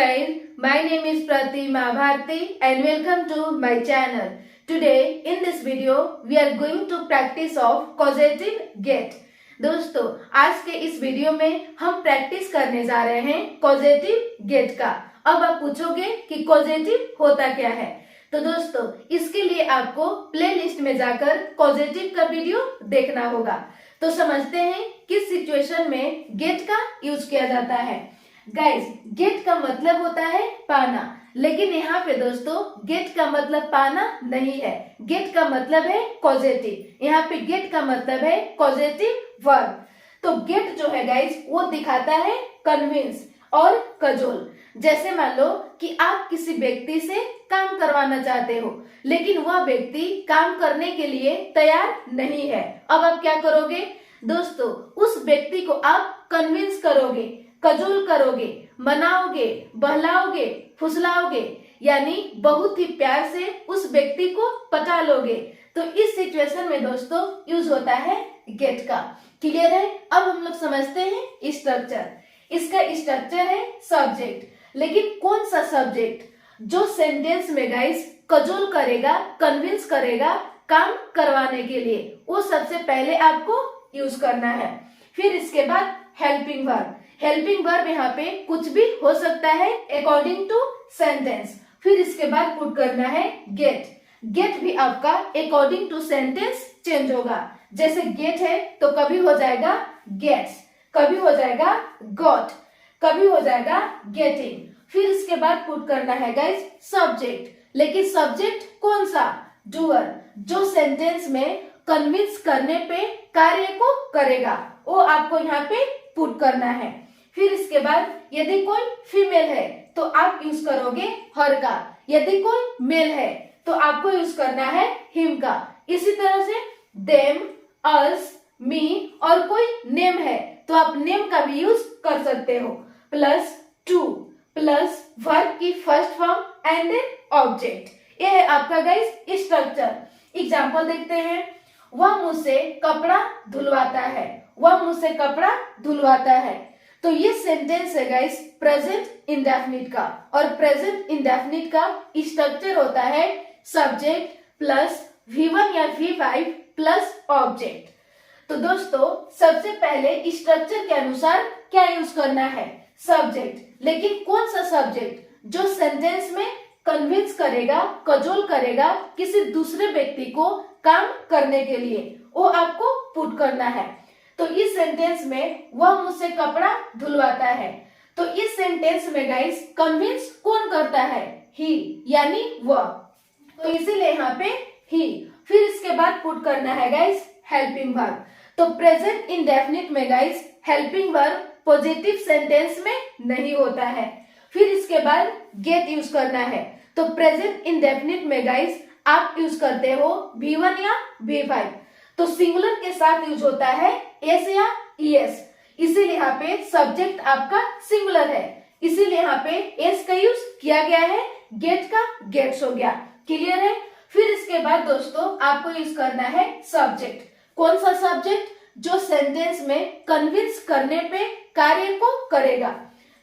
guys, my name is Pratima Bharti and welcome to my channel. Today in this video we are going to practice of causative get. दोस्तों आज के इस video में हम practice करने जा रहे हैं कॉजेटिव गेट का। अब आप पूछोगे कि कॉजेटिव होता क्या है, तो दोस्तों इसके लिए आपको प्लेलिस्ट में जाकर कॉजेटिव का वीडियो देखना होगा। तो समझते हैं किस सिचुएशन में गेट का यूज किया जाता है। गाइस, गेट का मतलब होता है पाना, लेकिन यहाँ पे दोस्तों गेट का मतलब पाना नहीं है, गेट का मतलब है कॉजेटिव। यहाँ पे गेट का मतलब है कॉजेटिव वर्ब। तो गेट जो है गाइस वो दिखाता है कन्विंस और कजोल। जैसे मान लो कि आप किसी व्यक्ति से काम करवाना चाहते हो, लेकिन वह व्यक्ति काम करने के लिए तैयार नहीं है। अब आप क्या करोगे दोस्तों, उस व्यक्ति को आप कन्विंस करोगे, कजोल करोगे, मनाओगे, बहलाओगे, फुसलाओगे, यानी बहुत ही प्यार से उस व्यक्ति को पटा लोगे। तो इस सिचुएशन में दोस्तों यूज होता है गेट का। क्लियर है? अब हम लोग समझते हैं स्ट्रक्चर। इसका स्ट्रक्चर है सब्जेक्ट, लेकिन कौन सा सब्जेक्ट जो सेंटेंस में गाइस कजोल करेगा, कन्विंस करेगा काम करवाने के लिए, वो सबसे पहले आपको यूज करना है। फिर इसके बाद हेल्पिंग वर्ब। हेल्पिंग वर्ब यहाँ पे कुछ भी हो सकता है अकॉर्डिंग टू सेंटेंस। फिर इसके बाद पुट करना है गेट। गेट भी आपका अकॉर्डिंग टू सेंटेंस चेंज होगा। जैसे गेट है तो कभी हो जाएगा गेट्स, कभी हो जाएगा गॉट, कभी हो जाएगा गेटिंग। फिर इसके बाद पुट करना है गाइस सब्जेक्ट, लेकिन सब्जेक्ट कौन सा? डूअर, जो सेंटेंस में कन्विंस करने पे कार्य को करेगा, वो आपको यहाँ पे पुट करना है। फिर इसके बाद यदि कोई फीमेल है तो आप यूज करोगे हर का, यदि कोई मेल है तो आपको यूज करना है हिम का। इसी तरह से देम, अस, मी और कोई नेम है तो आप नेम का भी यूज कर सकते हो। प्लस टू, प्लस वर्ब की first form and then object. यह है आपका गाइस स्ट्रक्चर। एग्जाम्पल देखते हैं। वह मुझसे कपड़ा धुलवाता है, वह मुझसे कपड़ा धुलवाता है। तो ये सेंटेंस है गाइस प्रेजेंट इंडेफिनिट का, और प्रेजेंट इंडेफिनिट का स्ट्रक्चर होता है सब्जेक्ट प्लस V1 या V5 प्लस ऑब्जेक्ट। तो दोस्तों सबसे पहले स्ट्रक्चर के अनुसार क्या यूज करना है? सब्जेक्ट, लेकिन कौन सा सब्जेक्ट जो सेंटेंस में कन्विंस करेगा, कजोल करेगा किसी दूसरे व्यक्ति को काम करने के लिए, वो आपको पुट करना है। तो इस सेंटेंस में वह मुझसे कपड़ा धुलवाता है, तो इस सेंटेंस में गाइस कन्विंस कौन करता है? ही, यानी वह। तो इसीलिए यहाँ पे ही। फिर इसके बाद पुट करना है गाइस हेल्पिंग वर्ब। तो प्रेजेंट इंडेफिनिट में guys helping verb positive sentence में नहीं होता है। फिर इसके बाद गेट यूज करना है। तो प्रेजेंट इंडेफिनिट में गाइस आप यूज करते हो V1 या V5, तो सिंगुलर के साथ यूज होता है एस या ईएस। इसीलिए यहाँ पे सब्जेक्ट आपका सिंगुलर है, इसीलिए यहाँ पे एस का यूज किया गया है, गेट का गेट्स हो गया। क्लियर है? फिर इसके बाद दोस्तों आपको यूज करना है सब्जेक्ट। कौन सा सब्जेक्ट? जो सेंटेंस में कन्विंस करने पे कार्य को करेगा।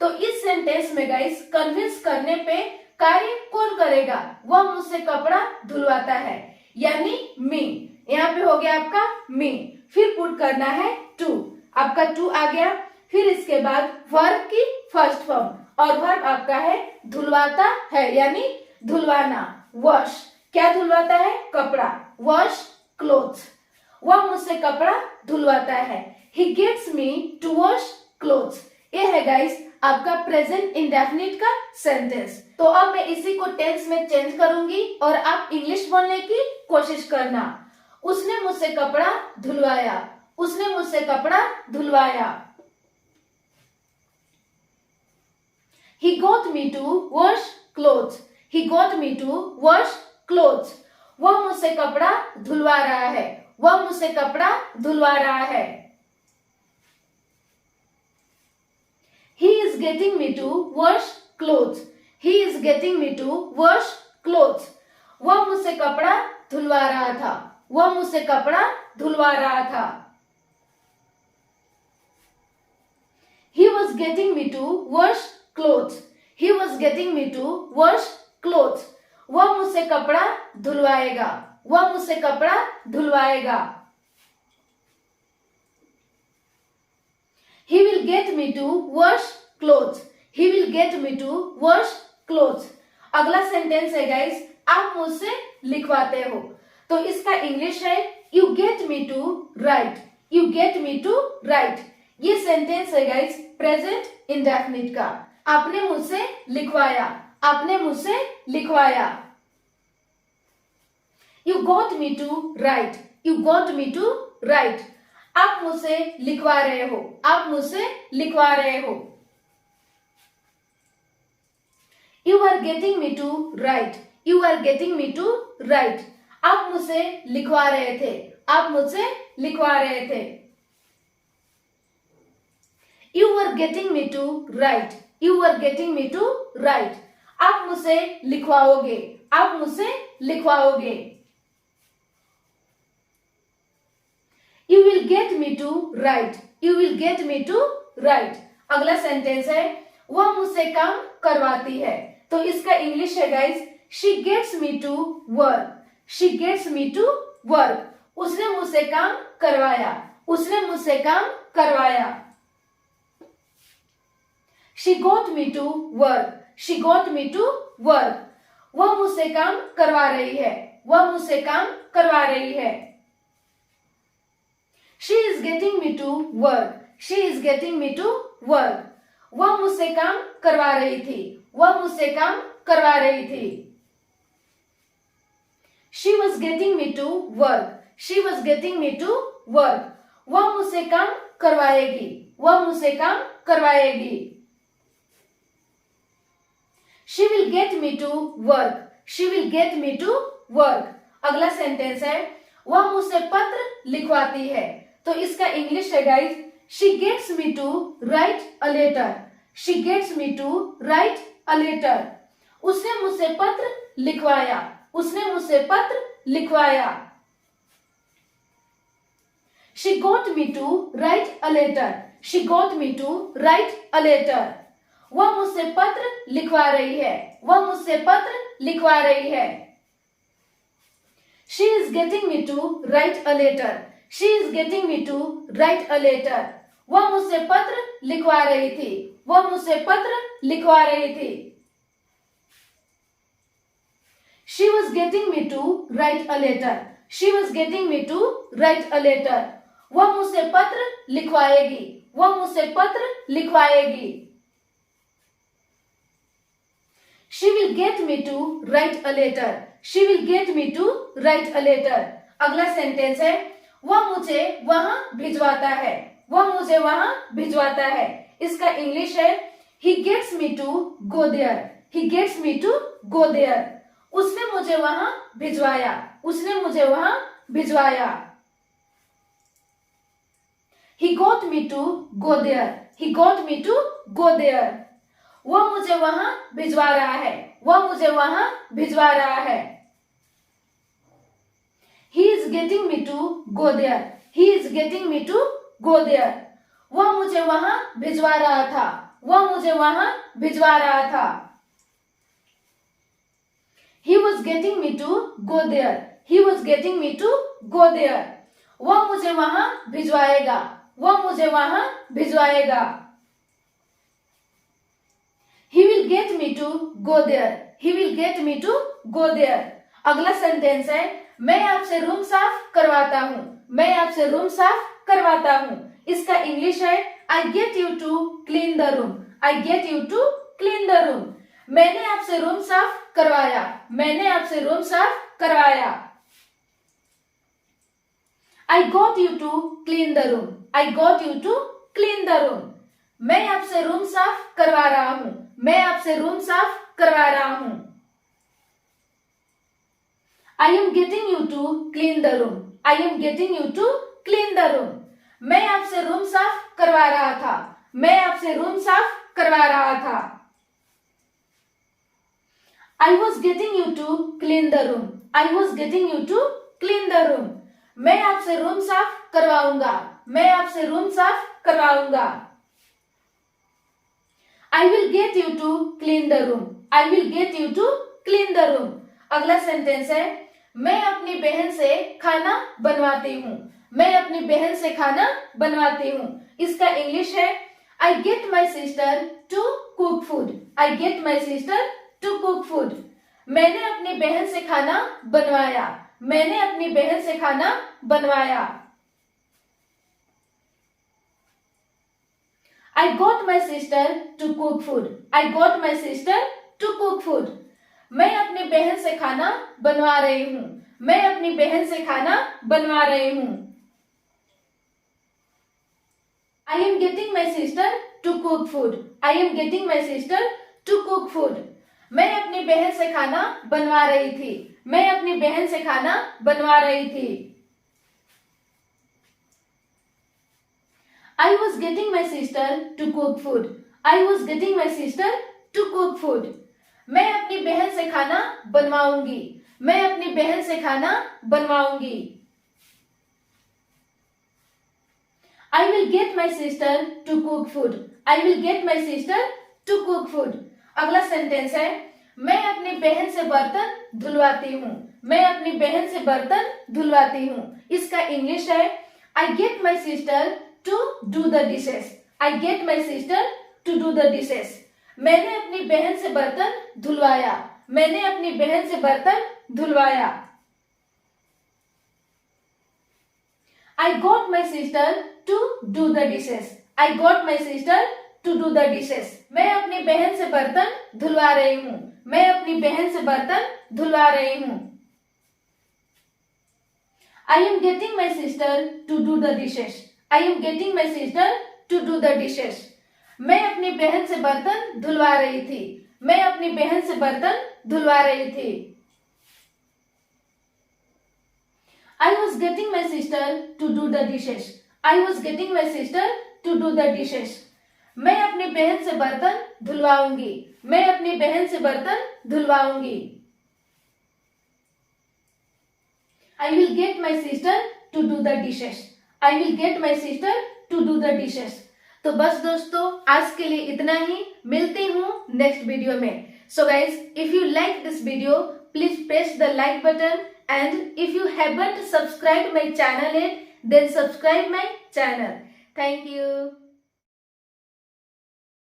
तो इस सेंटेंस में गाइस कन्विंस करने पे कार्य कौन करेगा? वह मुझसे कपड़ा धुलवाता है, यानी मी। यहाँ पे हो गया आपका मी। फिर पुट करना है टू, आपका टू आ गया। फिर इसके बाद वर्ब की फर्स्ट फॉर्म, और वर्ब आपका है धुलवाता है, यानी धुलवाना। वॉश, क्या धुलवाता है? कपड़ा। वॉश क्लोथ्स, वह मुझसे कपड़ा धुलवाता है। He gets me to wash clothes. ये है गाइस आपका प्रेजेंट इंडेफिनिट का सेंटेंस। तो अब मैं इसी को टेंस में चेंज करूंगी और आप इंग्लिश बोलने की कोशिश करना। उसने मुझसे कपड़ा धुलवाया, उसने मुझसे कपड़ा धुलवाया। He got me to wash clothes, he got me to wash clothes। वह मुझसे कपड़ा धुलवा रहा है, वह मुझसे कपड़ा धुलवा रहा है। He is getting me to wash clothes, he is getting me to wash clothes। वह मुझसे कपड़ा धुलवा रहा था, वह मुझसे कपड़ा धुलवा रहा था। He was getting me to wash clothes, he was getting me to wash clothes. वह मुझसे कपड़ा धुलवाएगा। वह मुझसे कपड़ा धुलवाएगा। He will get me to wash clothes. He will get me to wash clothes. अगला सेंटेंस है गाइस, आप मुझसे लिखवाते हो। तो इसका इंग्लिश है you get me to write. You get me to write. ये सेंटेंस है गाइस प्रेजेंट इंडेफिनिट का। आपने मुझसे लिखवाया। आपने मुझसे लिखवाया। You got me to write. You got me to write. आप मुझसे लिखवा रहे हो। आप मुझसे लिखवा रहे हो। You are getting me to write. You are getting me to write. आप मुझसे लिखवा रहे थे। आप मुझसे लिखवा रहे थे। You are getting me to write. You are getting me to write. आप मुझसे लिखवाओगे। आप मुझसे लिखवाओगे। You will get me to write. You will get me to write. अगला सेंटेंस है वह मुझसे काम करवाती है। तो इसका इंग्लिश है guys she gets me to work. She gets me to work. उसने मुझसे काम करवाया। उसने मुझसे काम करवाया। She got me to work. She got me to work. वह मुझसे काम करवा रही है। वह मुझसे काम करवा रही है। She is getting me to work. She is getting me to work. वह मुझसे काम करवा रही थी। वह मुझसे काम करवा रही थी। She was getting me to work. She was getting me to work. वह मुझसे काम करवाएगी। वह मुझसे काम करवाएगी। She will get me to work. She will get me to work. अगला सेंटेंस है वह मुझसे पत्र लिखवाती है। तो इसका इंग्लिश है guys she gets me to write a letter. She gets me to write a letter. उसने मुझसे पत्र लिखवाया। उसने मुझसे पत्र लिखवाया। She got me to write a letter. She got me to write a letter. वह मुझसे पत्र लिखवा रही है। वह मुझसे पत्र लिखवा रही है। She is getting me to write a letter. She is getting me to write a letter. वह मुझसे पत्र लिखवा रही थी। वह मुझसे पत्र लिखवा रही थी। She was getting me to write a letter. She was getting me to write a letter. वह मुझसे पत्र लिखवाएगी। वह मुझसे पत्र लिखवाएगी। She will get me to write a letter. She will get me to write a letter. अगला sentence है वह मुझे वहां भिजवाता है। वह मुझे वहां भिजवाता है। इसका इंग्लिश है he gets me to go there. He gets me to go there. उसने मुझे वहां भिजवाया। उसने मुझे वहां भिजवाया। He got me to go there. He got me to go there. वह मुझे वहां भिजवा रहा है। वह मुझे वहां भिजवा रहा है। He is getting me to go there. He is getting me to go there. वह मुझे वहां भिजवा रहा था। वह मुझे वहां भिजवा रहा था। He was getting me to go there. He was getting me to go there. वह मुझे वहां भिजवाएगा। वह मुझे वहां भिजवाएगा। He will get me to go there. He will get me to go there. अगला सेंटेंस है मैं आपसे रूम साफ करवाता हूँ। मैं आपसे रूम साफ करवाता हूँ। इसका इंग्लिश है I get you to clean the room. I get you to clean the room. मैंने आपसे रूम साफ करवाया। मैंने आपसे रूम साफ करवाया। I got you to clean the room. I got you to clean the room. मैं आपसे रूम साफ करवा रहा हूँ। मैं आपसे रूम साफ करवा रहा हूँ। I am getting you to clean the room. I am getting you to clean the room. मैं आपसे रूम साफ करवा रहा था। मैं आपसे रूम साफ करवा रहा था। I was getting you to clean the room. I was getting you to clean the room. मैं आपसे रूम साफ करवाऊंगा। मैं आपसे रूम साफ करवाऊंगा। I will get you to clean the room. I will get you to clean the room. अगला sentence है मैं अपनी बहन से खाना बनवाती हूँ। मैं अपनी बहन से खाना बनवाती हूँ। इसका इंग्लिश है I get my sister to cook food. I get my sister to cook food. मैंने अपनी बहन से खाना बनवाया। मैंने अपनी बहन से खाना बनवाया। I got my sister to cook food. I got my sister to cook food. मैं अपनी बहन से खाना बनवा रही हूँ। मैं अपनी बहन से खाना बनवा रही हूँ। I am getting my sister to cook food. I am getting my sister to cook food. मैं अपनी बहन से खाना बनवा रही थी। मैं अपनी बहन से खाना बनवा रही थी। I was getting my sister to cook food. I was getting my sister to cook food. मैं अपनी बहन से खाना बनवाऊंगी। मैं अपनी बहन से खाना बनवाऊंगी। I will get my sister to cook food. I will get my sister to cook food. अगला सेंटेंस है मैं अपनी बहन से बर्तन धुलवाती हूँ। मैं अपनी बहन से बर्तन धुलवाती हूँ। इसका इंग्लिश है I get my sister to do the dishes. I get my sister to do the dishes. मैंने अपनी बहन से बर्तन धुलवाया। मैंने अपनी बहन से बर्तन धुलवाया। I got my sister to do the dishes. I got my sister to do the dishes. मैं अपनी बहन से बर्तन धुलवा रही हूँ। मैं अपनी बहन से बर्तन धुलवा रही हूँ। I am getting my sister to do the dishes. I am getting my sister to do the dishes. मैं अपनी बहन से बर्तन धुलवा रही थी। मैं अपनी बहन से बर्तन धुलवा रही थी। I was getting my sister to do the dishes. I was getting my sister to do the dishes. मैं अपनी बहन से बर्तन धुलवाऊंगी। मैं अपनी बहन से बर्तन धुलवाऊंगी। I will get my sister to do the dishes. I will get my sister to do the dishes. तो बस दोस्तों आज के लिए इतना ही। मिलती हूँ नेक्स्ट वीडियो में। So guys if you like this video please press the like button and if you haven't subscribed my channel yet then subscribe my channel. Thank you.